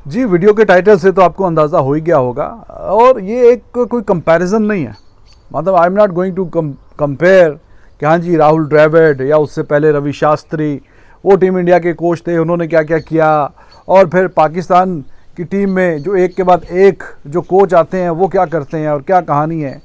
जी, video के title से तो आपको अंदाज़ा हो ही गया होगा और ये एक कोई कंपैरिजन नहीं है। मतलब I am not going to compare कि हाँ जी राहुल द्रविड़ या उससे पहले रवि शास्त्री, वो टीम इंडिया के कोच थे, उन्होंने क्या क्या किया, और फिर पाकिस्तान की टीम में जो एक के बाद एक जो कोच आते हैं वो क्या करते हैं और क्या कहानी है।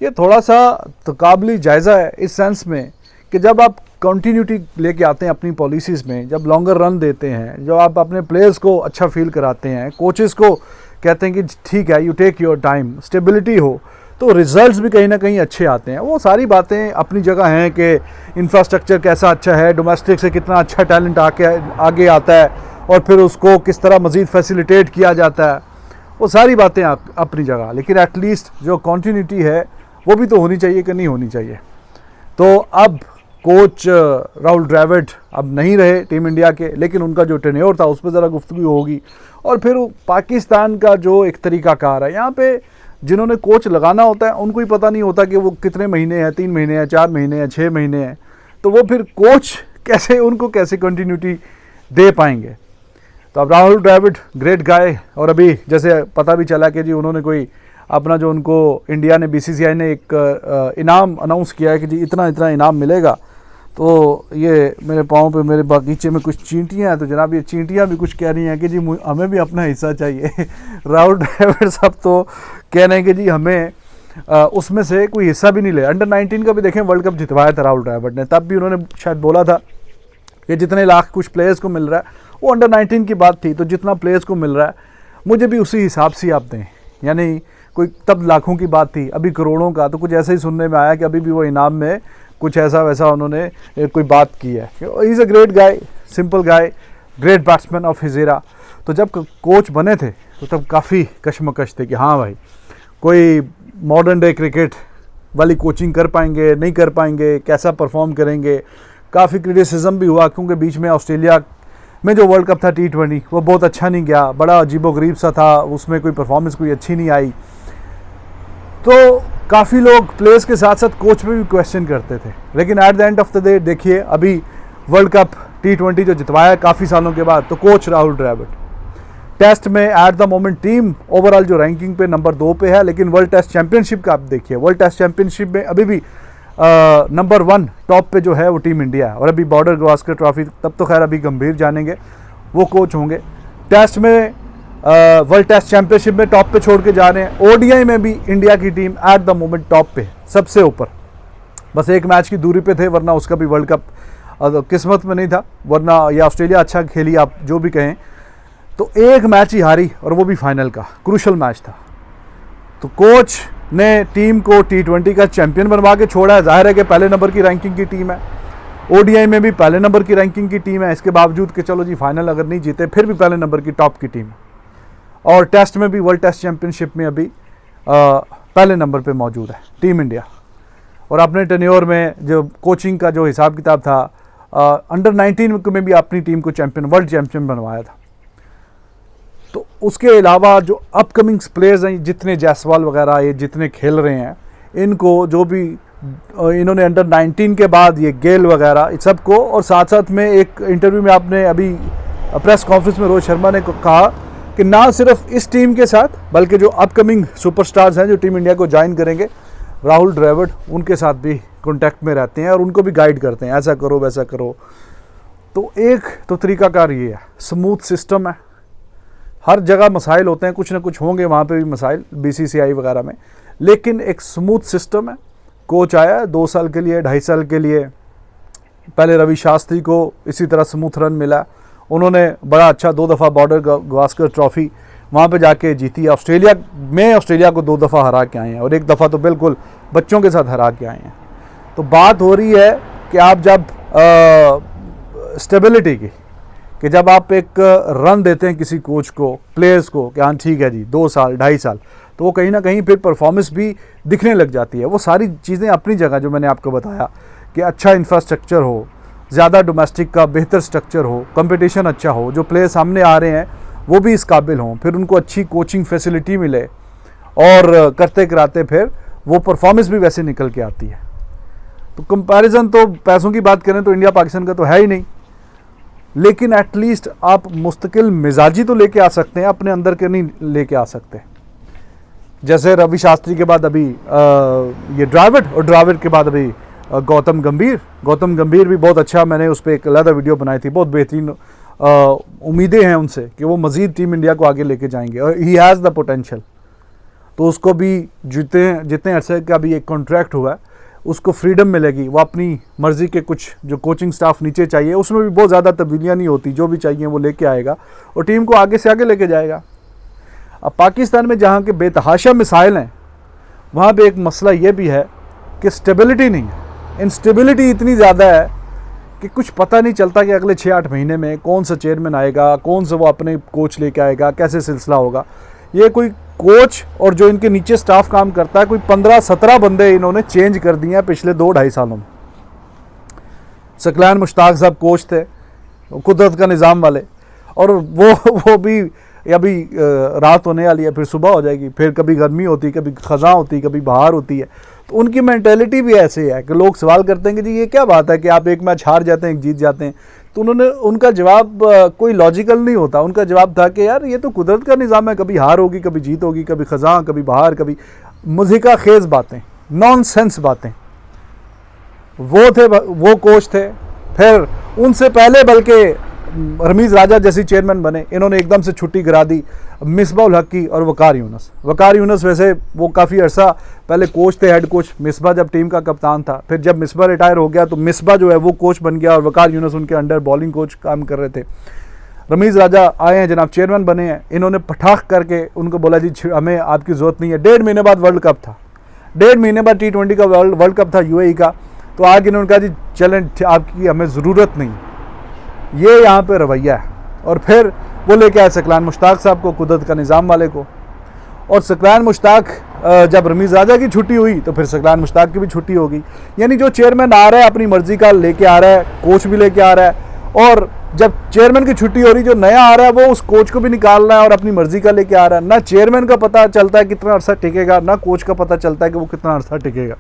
ये थोड़ा सा तकाबली जायज़ा है इस सेंस में कि जब आप कंटिन्यूटी लेके आते हैं अपनी पॉलिसीज़ में, जब लॉन्गर रन देते हैं, जब आप अपने प्लेयर्स को अच्छा फील कराते हैं, कोचेस को कहते हैं कि ठीक है you take your time, stability हो, तो रिजल्ट्स भी कहीं ना कहीं अच्छे आते हैं। वो सारी बातें अपनी जगह हैं कि इंफ्रास्ट्रक्चर कैसा अच्छा है, डोमेस्टिक से कितना अच्छा टैलेंट आगे आता है और फिर उसको किस तरह मज़ीद फैसिलिटेट किया जाता है, वो सारी बातें अपनी जगह। लेकिन एटलीस्ट जो कॉन्टीन्यूटी है वो भी तो होनी चाहिए कि नहीं होनी चाहिए। तो अब कोच राहुल द्रविड़ अब नहीं रहे टीम इंडिया के, लेकिन उनका जो टेन्योर था उस पर ज़रा गुफ्तगू होगी। और फिर पाकिस्तान का जो एक तरीक़ाकार है, यहाँ पे जिन्होंने कोच लगाना होता है उनको ही पता नहीं होता कि वो कितने महीने हैं, 3 महीने हैं, 4 महीने हैं, 6 महीने हैं, तो वो फिर कोच कैसे उनको कैसे कंटिन्यूटी दे पाएंगे। तो अब राहुल द्रविड़ ग्रेट गाय, और अभी जैसे पता भी चला कि जी उन्होंने कोई अपना जो उनको इंडिया ने BCCI ने एक इनाम अनाउंस किया है कि जी इतना इतना इनाम मिलेगा। तो ये मेरे पाँव पे मेरे बागीचे में कुछ चींटियाँ हैं, तो जनाब ये चींटियाँ भी कुछ कह रही हैं कि जी हमें भी अपना हिस्सा चाहिए। राहुल द्रविड़ साहब तो कह रहे हैं कि जी हमें उसमें से कोई हिस्सा भी नहीं ले। अंडर 19 का भी देखें वर्ल्ड कप जितवाया था राहुल द्रविड़ ने, तब भी उन्होंने शायद बोला था कि जितने लाख कुछ प्लेयर्स को मिल रहा है, वो अंडर 19 की बात थी, तो जितना प्लेयर्स को मिल रहा है मुझे भी उसी हिसाब से आप दें। यानी कोई तब लाखों की बात थी, अभी करोड़ों का, तो कुछ ऐसा ही सुनने में आया कि अभी भी वो इनाम में कुछ ऐसा वैसा उन्होंने कोई बात की है। He is a great guy, simple guy, great batsman of his era. तो जब कोच बने थे तो तब काफ़ी कशमकश थे कि हाँ भाई कोई मॉडर्न डे क्रिकेट वाली कोचिंग कर पाएंगे नहीं कर पाएंगे, कैसा परफॉर्म करेंगे। काफ़ी क्रिटिसिज्म भी हुआ क्योंकि बीच में ऑस्ट्रेलिया में जो वर्ल्ड कप था T20 वो बहुत अच्छा नहीं गया, बड़ा अजीबोगरीब सा था, उसमें कोई परफॉर्मेंस कोई अच्छी नहीं आई। तो काफ़ी लोग प्लेयर्स के साथ साथ कोच पे भी क्वेश्चन करते थे। लेकिन at the end of the day देखिए अभी वर्ल्ड कप T20 जो जितवाया काफ़ी सालों के बाद, तो कोच राहुल द्रविड़। टेस्ट में at the moment team overall जो रैंकिंग पे नंबर 2 पे है, लेकिन वर्ल्ड टेस्ट चैंपियनशिप का आप देखिए, वर्ल्ड टेस्ट चैंपियनशिप में अभी भी नंबर 1 टॉप पे जो है वो टीम इंडिया है। और अभी बॉर्डर गावस्कर ट्रॉफी, तब तो खैर अभी गंभीर जानेंगे, वो कोच होंगे। टेस्ट में वर्ल्ड टेस्ट चैंपियनशिप में टॉप पे छोड़ के जा रहे हैं। ODI में भी इंडिया की team at the moment top पे, सबसे ऊपर, बस एक मैच की दूरी पे थे, वरना उसका भी वर्ल्ड कप किस्मत में नहीं था, वरना ये ऑस्ट्रेलिया अच्छा खेली आप जो भी कहें, तो एक मैच ही हारी और वो भी फाइनल का क्रूशल मैच था। तो कोच ने टीम को T20 का चैंपियन बनवा के छोड़ा है। जाहिर है कि पहले नंबर की रैंकिंग की टीम है, ODI में भी पहले नंबर की रैंकिंग की टीम है, इसके बावजूद कि चलो जी फाइनल अगर नहीं जीते फिर भी पहले नंबर की टॉप की टीम है। और टेस्ट में भी वर्ल्ड टेस्ट चैंपियनशिप में अभी पहले नंबर पे मौजूद है टीम इंडिया। और अपने टेन्योर में जो कोचिंग का जो हिसाब किताब था, अंडर 19 में भी अपनी टीम को चैंपियन, वर्ल्ड चैंपियन बनवाया था। तो उसके अलावा जो अपकमिंग प्लेयर्स हैं, जितने जायसवाल वगैरह ये जितने खेल रहे हैं, इनको जो भी इन्होंने अंडर 19 के बाद ये गेल वगैरह इस सबको, और साथ साथ में एक इंटरव्यू में आपने अभी प्रेस कॉन्फ्रेंस में रोहित शर्मा ने कहा कि ना सिर्फ इस टीम के साथ बल्कि जो अपकमिंग सुपरस्टार्स हैं जो टीम इंडिया को ज्वाइन करेंगे, राहुल द्रविड़ उनके साथ भी कॉन्टैक्ट में रहते हैं और उनको भी गाइड करते हैं, ऐसा करो वैसा करो। तो एक तो तरीकाकार ये है, स्मूथ सिस्टम है। हर जगह मसाइल होते हैं, कुछ ना कुछ होंगे वहाँ पे भी मसाइल BCCI वगैरह में, लेकिन एक स्मूथ सिस्टम है। कोच आया 2 साल के लिए, 2.5 साल के लिए, पहले रवि शास्त्री को इसी तरह स्मूथ रन मिला, उन्होंने बड़ा अच्छा 2 दफ़ा बॉर्डर गावस्कर ट्रॉफी वहाँ पे जाके जीती। ऑस्ट्रेलिया को 2 दफ़ा हरा के आए हैं और 1 दफ़ा तो बिल्कुल बच्चों के साथ हरा के आए हैं। तो बात हो रही है कि आप जब स्टेबिलिटी की, कि जब आप एक रन देते हैं किसी कोच को, प्लेयर्स को, कि हाँ ठीक है जी 2 साल 2.5 साल, तो वो कहीं ना कहीं फिर परफॉर्मेंस भी दिखने लग जाती है। वो सारी चीज़ें अपनी जगह जो मैंने आपको बताया कि अच्छा इंफ्रास्ट्रक्चर हो, ज़्यादा डोमेस्टिक का बेहतर स्ट्रक्चर हो, कंपटीशन अच्छा हो, जो प्लेयर सामने आ रहे हैं वो भी इस काबिल हों, फिर उनको अच्छी कोचिंग फैसिलिटी मिले और करते कराते फिर वो परफॉर्मेंस भी वैसे निकल के आती है। तो कंपैरिजन तो पैसों की बात करें तो इंडिया पाकिस्तान का तो है ही नहीं। लेकिन एटलीस्ट आप मुस्तकिल मिजाजी तो लेके आ सकते हैं, अपने अंदर के नहीं लेके आ सकते। जैसे रवि शास्त्री के बाद अभी ये ड्राविड, और ड्राविड के बाद अभी गौतम गंभीर भी बहुत अच्छा, मैंने उस पर एक अलग वीडियो बनाई थी, बहुत बेहतरीन। उम्मीदें हैं उनसे कि वो मज़ीद टीम इंडिया को आगे लेके जाएंगे और ही हैज़ द पोटेंशियल। तो उसको भी जितने अरसे का भी एक कॉन्ट्रैक्ट हुआ है उसको फ्रीडम मिलेगी, वो अपनी मर्ज़ी के कुछ जो कोचिंग स्टाफ नीचे चाहिए उसमें भी बहुत ज़्यादा तब्दीलियाँ नहीं होती, जो भी चाहिए वो लेके आएगा और टीम को आगे से आगे लेके जाएगा। अब पाकिस्तान में जहाँ के बेतहाशा मिसाइल हैं वहाँ पे एक मसला ये भी है कि स्टेबिलिटी नहीं है, इंस्टेबिलिटी इतनी ज़्यादा है कि कुछ पता नहीं चलता कि अगले 6-8 महीने में कौन सा चेयरमैन आएगा, कौन सा वो अपने कोच लेके आएगा, कैसे सिलसिला होगा। ये कोई कोच और जो इनके नीचे स्टाफ काम करता है, कोई 15-17 बंदे इन्होंने चेंज कर दिए हैं पिछले 2-2.5 सालों में। सकलान मुश्ताक साहब कोच थे कुदरत का निज़ाम वाले, और वो भी अभी रात होने वाली है, फिर सुबह हो जाएगी, फिर कभी गर्मी होती है, कभी ख़ज़ां होती है, कभी बहार होती है। तो उनकी मेंटेलिटी भी ऐसे है कि लोग सवाल करते हैं कि जी ये क्या बात है कि आप एक मैच हार जाते हैं, एक जीत जाते हैं। तो उनका जवाब कोई लॉजिकल नहीं होता। उनका जवाब था कि यार ये तो कुदरत का निज़ाम है, कभी हार होगी, कभी जीत होगी, कभी ख़ज़ां, कभी बहार, कभी मुज़िका खेज़ बातें, नॉनसेंस बातें। वो कोच थे। फिर उनसे पहले बल्कि रमीज़ राजा जैसी चेयरमैन बने, इन्होंने एकदम से छुट्टी करा दी मिसबा उल हक की और वकार यूनुस। वैसे वो काफ़ी अर्सा पहले कोच थे, हेड कोच। मिसबा जब टीम का कप्तान था, फिर जब मिसबा रिटायर हो गया तो मिसबा जो है वो कोच बन गया और वकार यूनुस उनके अंडर बॉलिंग कोच काम कर रहे थे। रमीज़ राजा आए हैं जनाब, चेयरमैन बने हैं। इन्होंने पटाख करके उनको बोला जी हमें आपकी ज़रूरत नहीं है। 1.5 महीने बाद वर्ल्ड कप था, 1.5 महीने बाद T20 का वर्ल्ड कप था UAE का। तो आगे इन्होंने कहा जी चलें आपकी हमें ज़रूरत नहीं। ये यहाँ पे रवैया है। और फिर वो लेके आए सकलान मुश्ताक साहब को, कुदरत का निज़ाम वाले को। और सकलान मुश्ताक जब रमीज़ राजा की छुट्टी हुई तो फिर सकलान मुश्ताक की भी छुट्टी होगी। यानी जो चेयरमैन आ रहा है अपनी मर्ज़ी का लेके आ रहा है, कोच भी लेके आ रहा है, और जब चेयरमैन की छुट्टी हो रही जो नया आ रहा है वो उस कोच को भी निकाल रहा है और अपनी मर्ज़ी का लेके आ रहा है। ना चेयरमैन का पता चलता है कितना अर्सा टिकेगा, ना कोच का पता चलता है कि वो कितना अर्सा टिकेगा।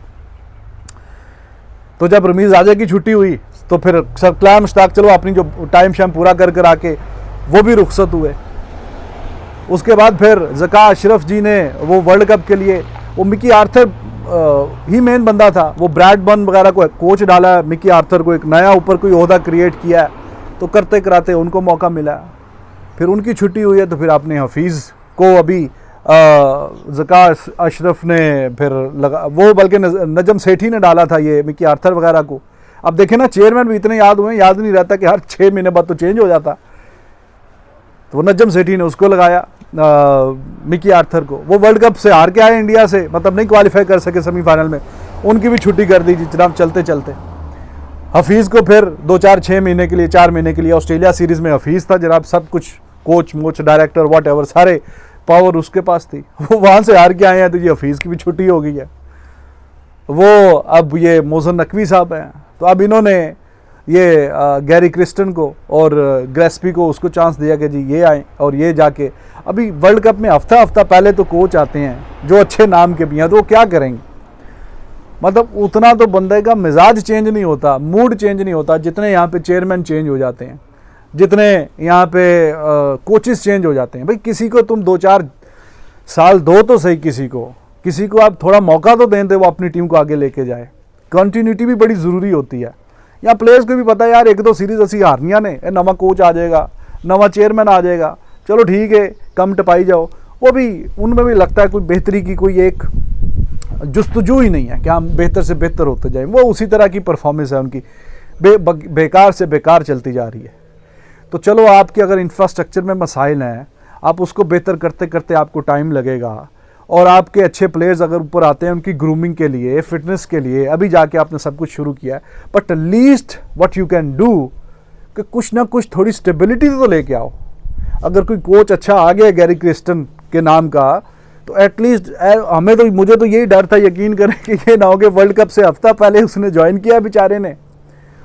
तो जब रमीज़ राजा की छुट्टी हुई तो फिर सकलान मुश्ताक चलो अपनी जो टाइम शाम पूरा कर आके वो भी रुखसत हुए। उसके बाद फिर ज़का अशरफ जी ने वो वर्ल्ड कप के लिए, वो मिकी आर्थर ही मेन बंदा था, वो ब्रैड बर्न वगैरह को कोच डाला, मिकी आर्थर को एक नया ऊपर कोई ओहदा क्रिएट किया है। तो करते कराते उनको मौका मिला। फिर उनकी छुट्टी हुई है तो फिर आपने हफीज़ को अभी ज़का अशरफ ने फिर लगा, वो बल्कि नजम सेठी ने डाला था ये मिकी आर्थर वगैरह को। अब देखें ना, चेयरमैन भी इतने याद हुए, याद नहीं रहता कि हर 6 महीने बाद तो चेंज हो जाता। तो वो नजम सेठी ने उसको लगाया मिकी आर्थर को। वो वर्ल्ड कप से हार के आए इंडिया से, मतलब नहीं क्वालिफाई कर सके सेमीफाइनल में, उनकी भी छुट्टी कर दी जनाब चलते चलते। हफीज़ को फिर 2-4-6 महीने के लिए, 4 महीने के लिए ऑस्ट्रेलिया सीरीज़ में हफीज़ था जनाब, सब कुछ कोच मोच डायरेक्टर वॉट एवर सारे पावर उसके पास थी। वो वहाँ से हार के आए हैं तो ये हफीज़ की भी छुट्टी हो गई है। वो अब ये मोहसिन नकवी साहब हैं, तो अब इन्होंने ये गैरी क्रिस्टन को और ग्रेस्पी को उसको चांस दिया कि जी ये आए और ये जाके अभी वर्ल्ड कप में हफ्ता पहले तो कोच आते हैं जो अच्छे नाम के भी हैं, तो वो क्या करेंगे। मतलब उतना तो बंदे का मिजाज चेंज नहीं होता, मूड चेंज नहीं होता जितने यहाँ पे चेयरमैन चेंज हो जाते हैं, जितने यहाँ पे कोचेस चेंज हो जाते हैं। भाई किसी को तुम 2-4 साल दो तो सही, किसी को आप थोड़ा मौका तो दें वो अपनी टीम को आगे लेके जाए। कंटिन्यूटी भी बड़ी ज़रूरी होती है। या प्लेयर्स को भी पता है यार 1-2 सीरीज़ असी हारनियाँ ने, नवा कोच आ जाएगा, नवा चेयरमैन आ जाएगा, चलो ठीक है कम टपाई जाओ। वो भी उनमें भी लगता है कोई बेहतरी की कोई एक जुस्तजू ही नहीं है कि हम बेहतर से बेहतर होते जाएं। वो उसी तरह की परफॉर्मेंस है उनकी, बेकार से बेकार चलती जा रही है। तो चलो आपके अगर इंफ्रास्ट्रक्चर में मसाइल हैं, आप उसको बेहतर करते करते आपको टाइम लगेगा, और आपके अच्छे प्लेयर्स अगर ऊपर आते हैं उनकी ग्रूमिंग के लिए, फिटनेस के लिए, अभी जाके आपने सब कुछ शुरू किया है। But least what you can do कि कुछ ना कुछ थोड़ी स्टेबिलिटी तो लेके आओ। अगर कोई कोच अच्छा आ गया गैरी क्रिस्टन के नाम का, तो एटलीस्ट मुझे तो यही डर था, यकीन करें कि ये ना हो कि वर्ल्ड कप से हफ्ता पहले उसने ज्वाइन किया बेचारे ने,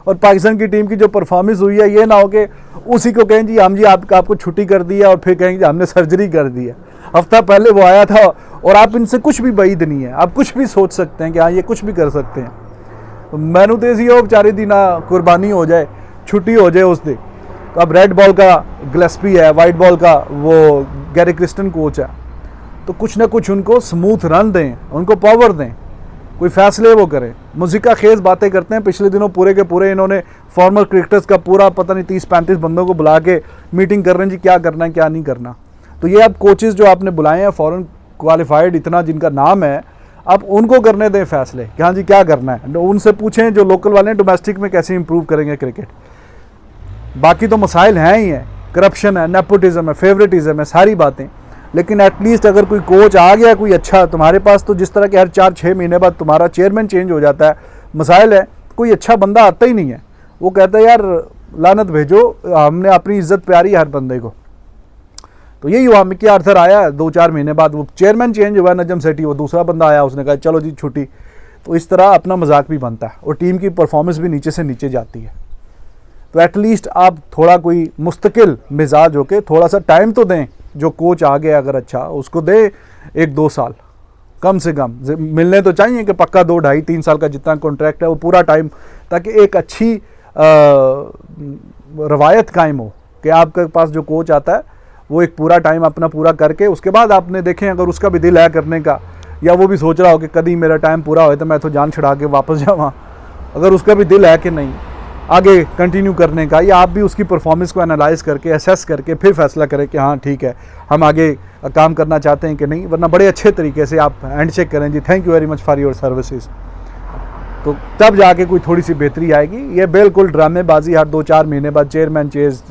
और पाकिस्तान की टीम की जो परफॉर्मेंस हुई है ये ना हो कि उसी को कहें जी हम जी आपको छुट्टी कर दी है और फिर कहेंगे हमने सर्जरी कर दी है। हफ्ता पहले वो आया था और आप इनसे कुछ भी बईद नहीं है, आप कुछ भी सोच सकते हैं कि हाँ ये कुछ भी कर सकते हैं। तो मैनू तो इसी हो बेचारे दी ना कुर्बानी हो जाए, छुट्टी हो जाए उस दिन, तो अब रेड बॉल का गिलेस्पी है, वाइट बॉल का वो गैरी क्रिस्टन कोच है, तो कुछ ना कुछ उनको स्मूथ रन दें, उनको पावर दें, कोई फैसले वो करें। मुझिका खेज बातें करते हैं, पिछले दिनों पूरे के पूरे इन्होंने फॉर्मर क्रिकेटर्स का पूरा पता नहीं 30-35 बंदों को बुला के मीटिंग कर रहे हैं जी, क्या करना है क्या नहीं करना। तो ये अब कोचेज़ जो आपने बुलाए हैं फॉरेन क्वालिफाइड इतना जिनका नाम है, अब उनको करने दें फैसले कि हाँ जी क्या करना है। उनसे पूछें जो लोकल वाले हैं डोमेस्टिक में कैसे इंप्रूव करेंगे क्रिकेट। बाकी तो मसाइल हैं ही हैं, करप्शन है, नेपोटिज्म है, फेवरेटिज्म है, सारी बातें। लेकिन एटलीस्ट अगर कोई कोच आ गया कोई अच्छा तुम्हारे पास, तो जिस तरह के हर 4-6 महीने बाद तुम्हारा चेयरमैन चेंज हो जाता है, मसाइल है, कोई अच्छा बंदा आता ही नहीं है। वो कहता है यार लानत भेजो, हमने अपनी इज्जत प्यारी हर बंदे को। तो यही हुआ, मिकी आर्थर आया 2-4 महीने बाद, वो चेयरमैन चेंज हुआ, नजम सेठी, वो दूसरा बंदा आया, उसने कहा चलो जी छुट्टी। तो इस तरह अपना मजाक भी बनता है और टीम की परफॉर्मेंस भी नीचे से नीचे जाती है। तो एटलीस्ट आप थोड़ा कोई मुस्तकिल मिजाज होके थोड़ा सा टाइम तो दें, जो कोच आ गया अगर अच्छा उसको दे 1-2 साल कम से कम मिलने तो चाहिए कि पक्का 2, 2.5, 3 साल का जितना कॉन्ट्रैक्ट है वो पूरा टाइम, ताकि एक अच्छी रवायत कायम हो कि आपके पास जो कोच आता है वो एक पूरा टाइम अपना पूरा करके उसके बाद आपने देखें अगर उसका भी दिल है करने का, या वो भी सोच रहा हो कि कभी मेरा टाइम पूरा हो तो मैं तो जान छुड़ा के वापस जाऊँ, अगर उसका भी दिल है कि नहीं आगे कंटिन्यू करने का, या आप भी उसकी परफॉर्मेंस को एनालाइज करके असेस करके फिर फैसला करें कि हाँ ठीक है हम आगे काम करना चाहते हैं कि नहीं। वरना बड़े अच्छे तरीके से आप हैंड चेक करें जी thank you very much for your services, तो तब जाके कोई थोड़ी सी बेहतरी आएगी। ये बिल्कुल ड्रामेबाजी हर 2-4 महीने बाद chairman change,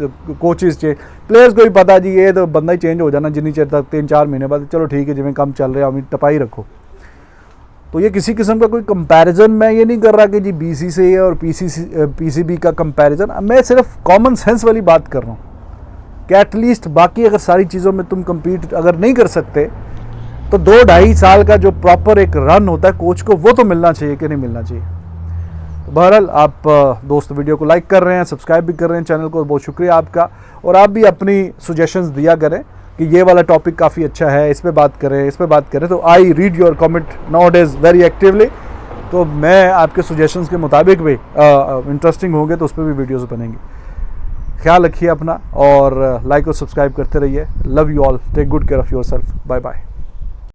coaches change, players को भी पता जी ये तो बंदा ही चेंज हो जाना जिन्नी चेर तक 3-4 महीने बाद, चलो ठीक है जिमें कम चल रहा है टपाई रखो। तो ये किसी किस्म का कोई कंपैरिजन मैं ये नहीं कर रहा कि जी BC से और PCB का कंपैरिजन, मैं सिर्फ कॉमन सेंस वाली बात कर रहा हूँ कि एटलीस्ट बाकी अगर सारी चीज़ों में तुम कम्पीट अगर नहीं कर सकते तो 2-2.5 साल का जो प्रॉपर एक रन होता है कोच को वो तो मिलना चाहिए कि नहीं मिलना चाहिए। तो बहरहाल आप दोस्त वीडियो को लाइक कर रहे हैं, सब्सक्राइब भी कर रहे हैं चैनल को, बहुत शुक्रिया आपका। और आप भी अपनी सजेशंस दिया करें कि ये वाला टॉपिक काफ़ी अच्छा है, इस पे बात करें, इस पे बात करें। तो I read your comment now days very actively, तो मैं आपके सजेशंस के मुताबिक भी इंटरेस्टिंग होंगे तो उस पर भी वीडियोज़ बनेंगी। ख्याल रखिए अपना और लाइक और सब्सक्राइब करते रहिए। Love you all, take good care of yourself, bye bye.